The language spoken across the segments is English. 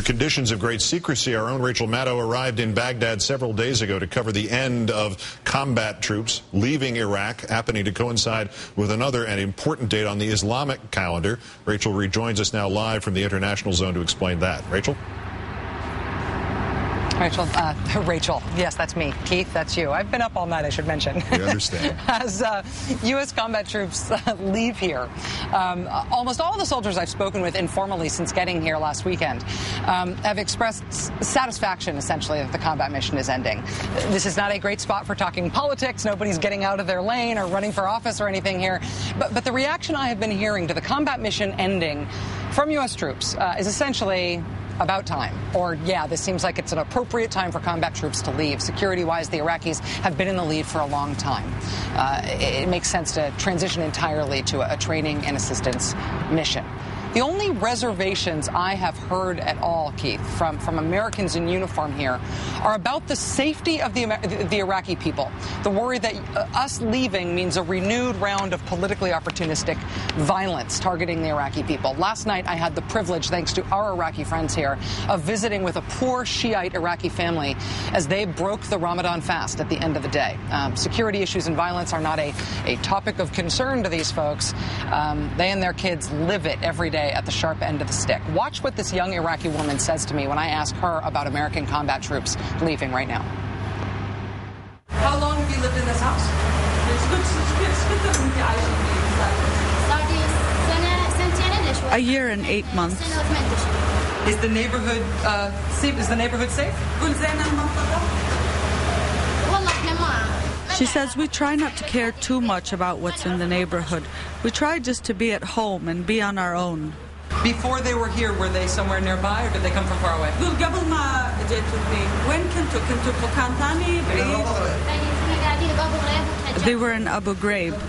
Conditions of great secrecy. Our own Rachel Maddow arrived in Baghdad several days ago to cover the end of combat troops leaving Iraq, happening to coincide with another and important date on the Islamic calendar. Rachel rejoins us now live from the international zone to explain that. Rachel? Rachel, yes, that's me. Keith, that's you. I've been up all night, I should mention. We understand. As U.S. combat troops leave here, almost all the soldiers I've spoken with informally since getting here last weekend have expressed satisfaction, essentially, that the combat mission is ending. This is not a great spot for talking politics. Nobody's getting out of their lane or running for office or anything here. But the reaction I have been hearing to the combat mission ending from U.S. troops is essentially about time. Or, yeah, this seems like it's an appropriate time for combat troops to leave. Security-wise, the Iraqis have been in the lead for a long time. It makes sense to transition entirely to a training and assistance mission. The only reservations I have heard at all, Keith, from Americans in uniform here are about the safety of the Iraqi people. The worry that us leaving means a renewed round of politically opportunistic violence targeting the Iraqi people. Last night, I had the privilege, thanks to our Iraqi friends here, of visiting with a poor Shiite Iraqi family as they broke the Ramadan fast at the end of the day. Security issues and violence are not a topic of concern to these folks. They and their kids live it every day at the sharp end of the stick. Watch what this young Iraqi woman says to me when I ask her about American combat troops leaving right now. How long have you lived in this house? A year and 8 months. Is the neighborhood safe? Is the neighborhood safe? She says we try not to care too much about what's in the neighborhood. We try just to be at home and be on our own. Before they were here, were they somewhere nearby or did they come from far away? They were in Abu Ghraib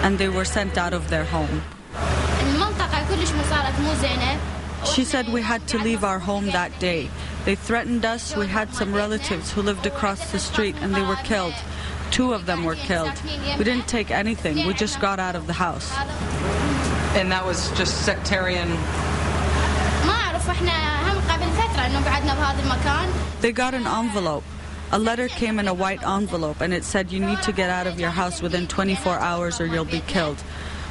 and they were sent out of their home. She said we had to leave our home that day. They threatened us. We had some relatives who lived across the street and they were killed. 2 of them were killed. We didn't take anything. We just got out of the house. And that was just sectarian? They got an envelope. A letter came in a white envelope and it said you need to get out of your house within 24 hours or you'll be killed.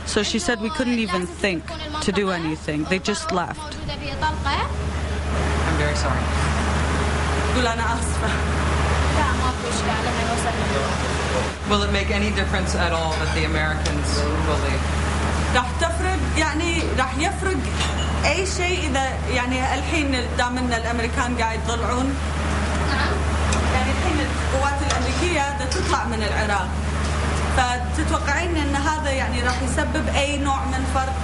So she said we couldn't even think to do anything. They just left. I'm very sorry. Will it make any difference at all that the Americans will leave? راح يفرق أي شيء إذا الحين دامنا الأمريكان قاعد يطلعون الحين القوات الأمريكية بدها تطلع من العراق فتتوقعين إن هذا راح يسبب أي نوع من فرق؟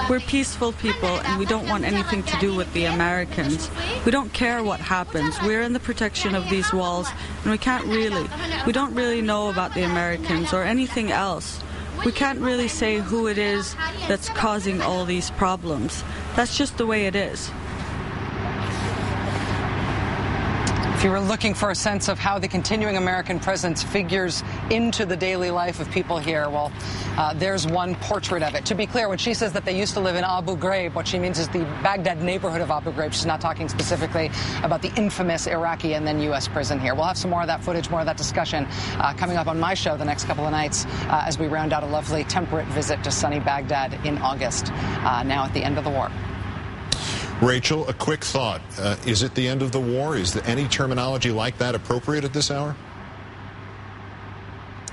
We're peaceful people and we don't want anything to do with the Americans. We don't care what happens. We're in the protection of these walls and we don't really know about the Americans or anything else. We can't really say who it is that's causing all these problems. That's just the way it is. If you were looking for a sense of how the continuing American presence figures into the daily life of people here, well, there's one portrait of it. To be clear, when she says that they used to live in Abu Ghraib, what she means is the Baghdad neighborhood of Abu Ghraib. She's not talking specifically about the infamous Iraqi and then U.S. prison here. We'll have some more of that footage, more of that discussion coming up on my show the next couple of nights as we round out a lovely temperate visit to sunny Baghdad in August, now at the end of the war. Rachel, a quick thought. Is it the end of the war? Is any terminology like that appropriate at this hour?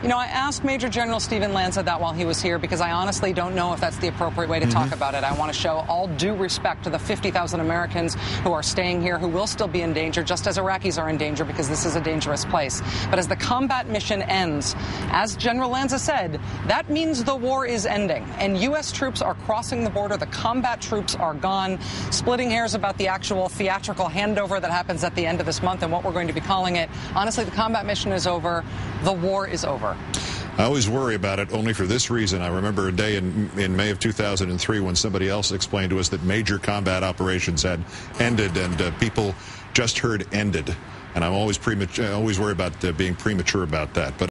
You know, I asked Major General Stephen Lanza that while he was here because I honestly don't know if that's the appropriate way to talk about it. I want to show all due respect to the 50,000 Americans who are staying here, who will still be in danger, just as Iraqis are in danger because this is a dangerous place. But as the combat mission ends, as General Lanza said, that means the war is ending. And U.S. troops are crossing the border. The combat troops are gone. Splitting hairs about the actual theatrical handover that happens at the end of this month and what we're going to be calling it. Honestly, the combat mission is over. The war is over. I always worry about it only for this reason. I remember a day in May of 2003 when somebody else explained to us that major combat operations had ended and people just heard ended. And I'm always worry about being premature about that. But